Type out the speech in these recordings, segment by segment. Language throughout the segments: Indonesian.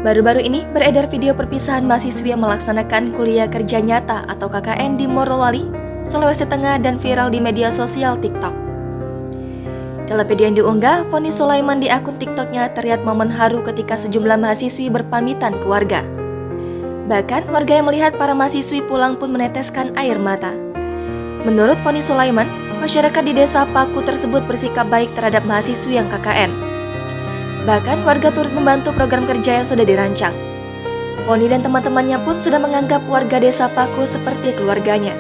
Baru-baru ini beredar video perpisahan mahasiswi yang melaksanakan kuliah kerja nyata atau KKN di Morowali, Sulawesi Tengah dan viral di media sosial TikTok. Dalam video yang diunggah, Foni Sulaiman di akun TikToknya terlihat momen haru ketika sejumlah mahasiswi berpamitan ke warga. Bahkan warga yang melihat para mahasiswi pulang pun meneteskan air mata. Menurut Foni Sulaiman, masyarakat di desa Paku tersebut bersikap baik terhadap mahasiswi yang KKN. Bahkan warga turut membantu program kerja yang sudah dirancang. Foni dan teman-temannya pun sudah menganggap warga desa Paku seperti keluarganya.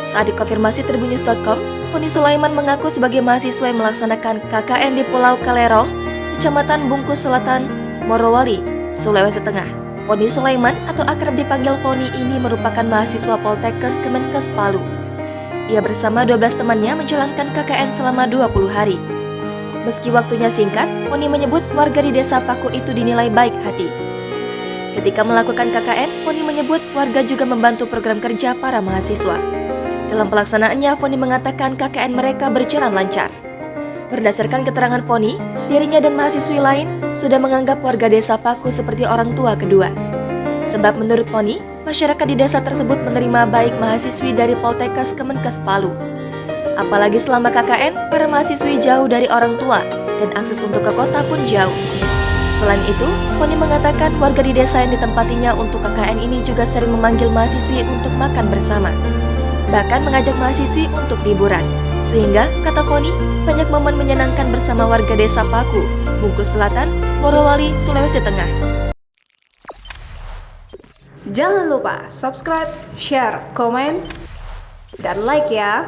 Saat dikonfirmasi tribunnews.com, Foni Sulaiman mengaku sebagai mahasiswa yang melaksanakan KKN di Pulau Kalerong, Kecamatan Bungkus Selatan, Morowali, Sulawesi Tengah. Foni Sulaiman atau akrab dipanggil Foni ini merupakan mahasiswa Poltekkes Kemenkes Palu. Ia bersama 12 temannya menjalankan KKN selama 20 hari. Meski waktunya singkat, Foni menyebut warga di desa Paku itu dinilai baik hati. Ketika melakukan KKN, Foni menyebut warga juga membantu program kerja para mahasiswa. Dalam pelaksanaannya, Foni mengatakan KKN mereka berjalan lancar. Berdasarkan keterangan Foni, dirinya dan mahasiswi lain sudah menganggap warga desa Paku seperti orang tua kedua. Sebab menurut Foni, masyarakat di desa tersebut menerima baik mahasiswi dari Poltekkes Kemenkes Palu. Apalagi selama KKN, para mahasiswi jauh dari orang tua dan akses untuk ke kota pun jauh. Selain itu, Foni mengatakan warga di desa yang ditempatinya untuk KKN ini juga sering memanggil mahasiswi untuk makan bersama. Bahkan mengajak mahasiswi untuk liburan. Sehingga, kata Foni, banyak momen menyenangkan bersama warga desa Paku, Bungkus Selatan, Morowali, Sulawesi Tengah. Jangan lupa subscribe, share, komen, dan like ya!